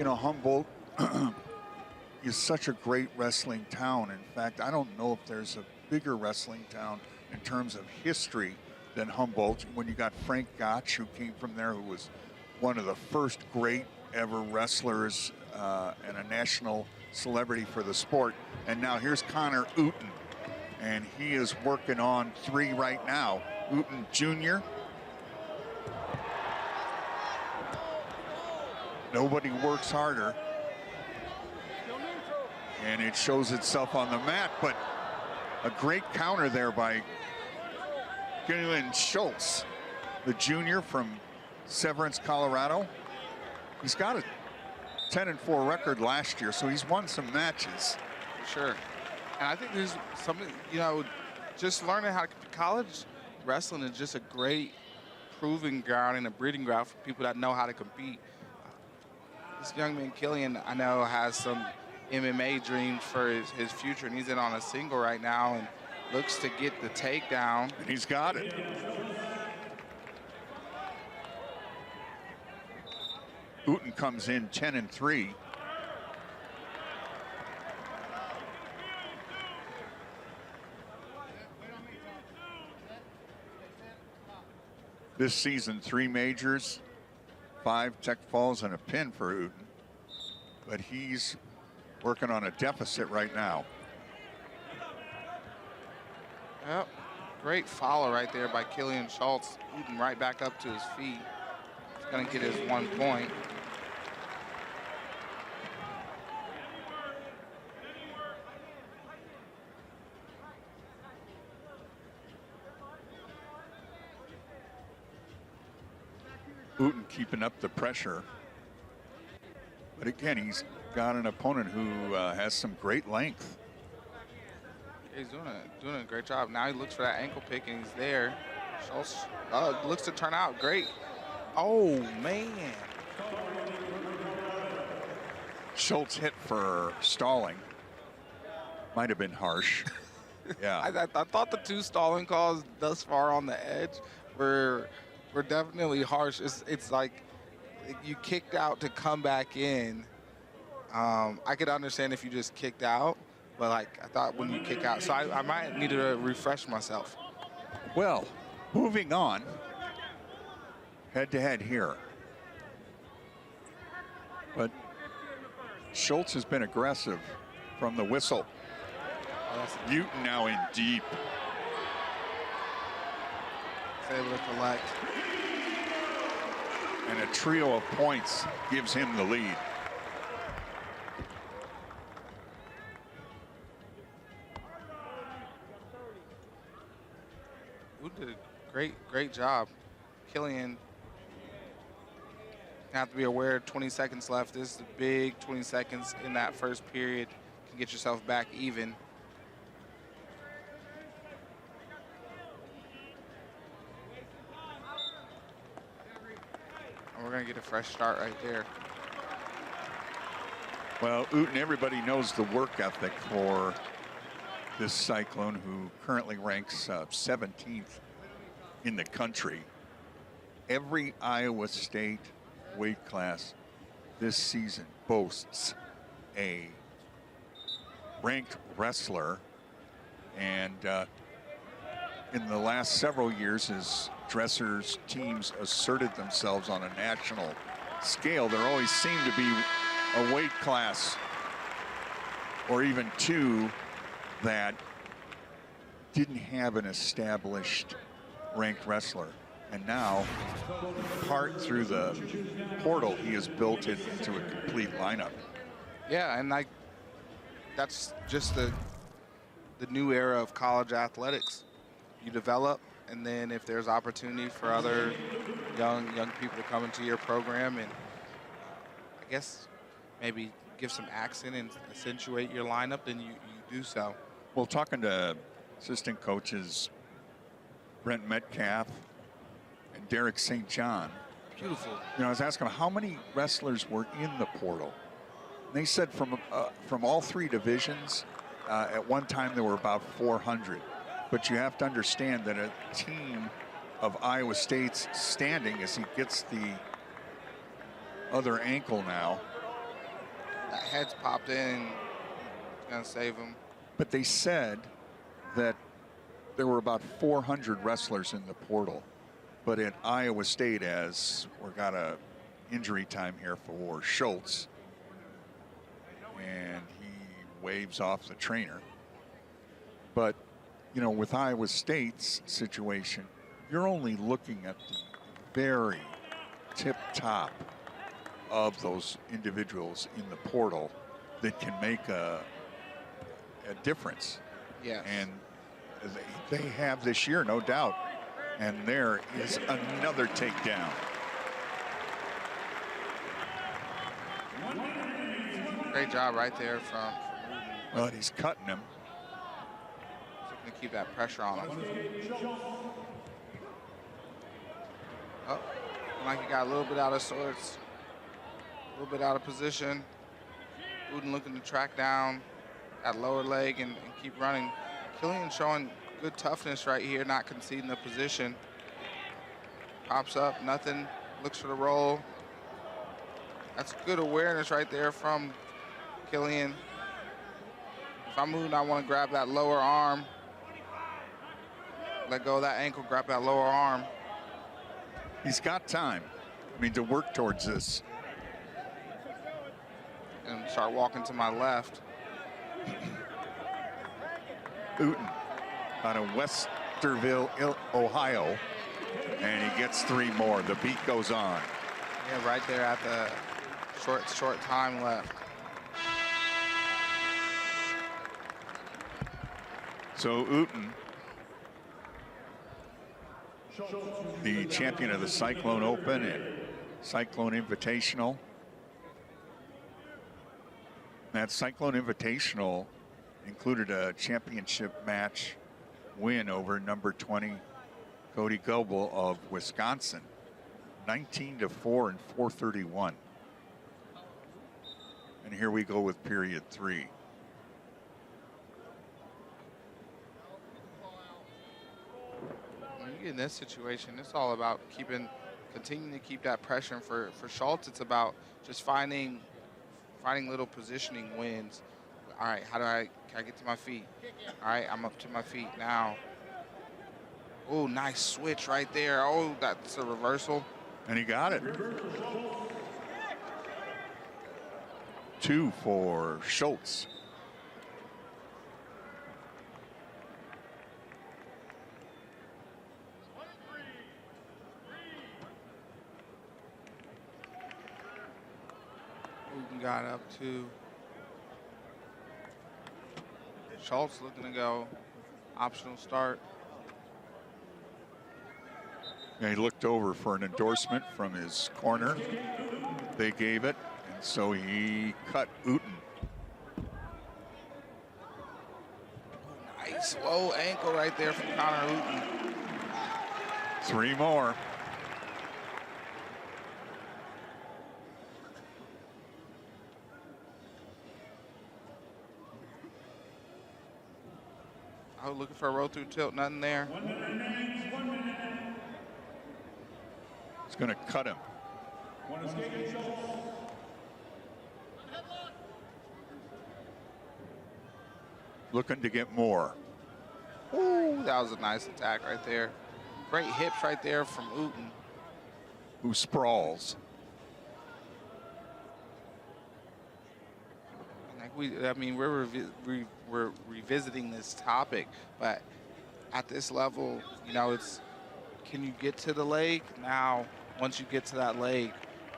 You know, Humboldt is such a great wrestling town. In fact, I don't know if there's a bigger wrestling town in terms of history than Humboldt. When you got Frank Gotch, who came from there, who was one of the first great ever wrestlers and a national celebrity for the sport. And now here's Connor Euton, and he is working on 3 right now. Euton Jr. Nobody works harder. And it shows itself on the mat, but a great counter there by Kilian Schultz, the junior from Severance, Colorado. He's got a 10-4 record last year, so he's won some matches. Sure. And I think there's something, you know, just learning how to, college wrestling is just a great proving ground and a breeding ground for people that know how to compete. This young man, Kilian, I know has some MMA dreams for his future, and he's in on a single right now and looks to get the takedown. And he's got it. Euton comes in 10-3. This season, 3 majors, 5 tech falls, and a pin for Euton. But he's working on a deficit right now. Yep, great follow right there by Kilian Schultz. Euton right back up to his feet. He's gonna get his 1 point. Euton keeping up the pressure. But again, he's got an opponent who has some great length. He's doing a great job. Now he looks for that ankle pick, and he's there. Schultz looks to turn out great. Oh, man. Schultz hit for stalling. Might have been harsh. Yeah. I thought the 2 stalling calls thus far on the edge were definitely harsh. It's like you kicked out to come back in. I could understand if you just kicked out, but like I thought when you kick out, so I might need to refresh myself. Well, moving on, head-to-head here. But Schultz has been aggressive from the whistle. Euton now in deep. He's able to collect. And a trio of points gives him the lead. Euton did a great job. Kilian, have to be aware, 20 seconds left. This is a big 20 seconds in that first period. You can get yourself back even. And we're gonna get a fresh start right there. Well, Euton, everybody knows the work ethic for this Cyclone, who currently ranks 17th in the country. Every Iowa State weight class this season boasts a ranked wrestler, and in the last several years, as dressers teams asserted themselves on a national scale, there always seemed to be a weight class or even 2 that didn't have an established ranked wrestler. And now, part through the portal, he has built it into a complete lineup. Yeah, and that's just the new era of college athletics. You develop, and then if there's opportunity for other young people to come into your program and I guess maybe give some accent and accentuate your lineup, then you do so. Well, talking to assistant coaches Brent Metcalf and Derek St. John. Beautiful. You know, I was asking them how many wrestlers were in the portal. And they said from all 3 divisions, at one time there were about 400. But you have to understand that a team of Iowa State's standing as he gets the other ankle now. That head's popped in. Gonna save him. But they said that there were about 400 wrestlers in the portal. But at Iowa State, as we've got a injury time here for Schultz, and he waves off the trainer. But, you know, with Iowa State's situation, you're only looking at the very tip top of those individuals in the portal that can make a difference. Yes. And they have this year, no doubt. And there is another takedown. Great job right there from Well, he's cutting him. looking to keep that pressure on him. Oh, like he got a little bit out of sorts, a little bit out of position. Euton looking to track down that lower leg and keep running. Kilian showing good toughness right here, not conceding the position. Pops up, nothing, looks for the roll. That's good awareness right there from Kilian. If I'm Euton, I want to grab that lower arm. Let go of that ankle, grab that lower arm. He's got time, I mean, to work towards this. And start walking to my left. Euton out of Westerville, Ohio, and he gets 3 more. The beat goes on. Yeah, right there at the short time left. So Euton, the champion of the Cyclone Open and Cyclone Invitational. That Cyclone Invitational included a championship match win over number 20 Cody Goebel of Wisconsin, 19-4 and 431. And here we go with period 3. When you get in this situation, it's all about continuing to keep that pressure. And for Schultz, it's about just finding little positioning wins. All right, can I get to my feet? All right, I'm up to my feet now. Oh, nice switch right there. Oh, that's a reversal. And he got it. 2 for Schultz. Euton got up to Schultz looking to go optional start. Yeah, he looked over for an endorsement from his corner. They gave it, and so he cut Euton. Nice low ankle right there from Connor Euton. 3 more. I was looking for a roll through tilt, nothing there. It's going to cut him. Looking to get more. Ooh, that was a nice attack right there. Great hips right there from Euton. Who sprawls. Like we're revisiting this topic, but at this level, you know, can you get to the leg? Now, once you get to that leg,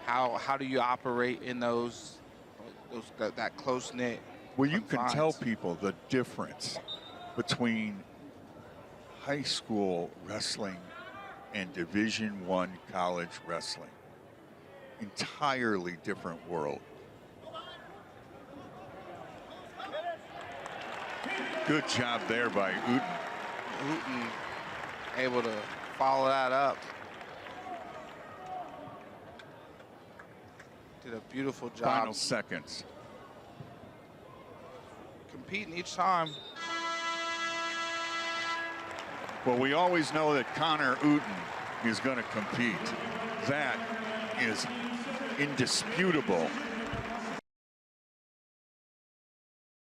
how do you operate in that close knit? Well, you can tell people the difference between high school wrestling and Division I college wrestling. Entirely different world. Good job there by Euton. Euton able to follow that up. Did a beautiful job. Final seconds. Competing each time. Well, we always know that Connor Euton is going to compete. That is indisputable.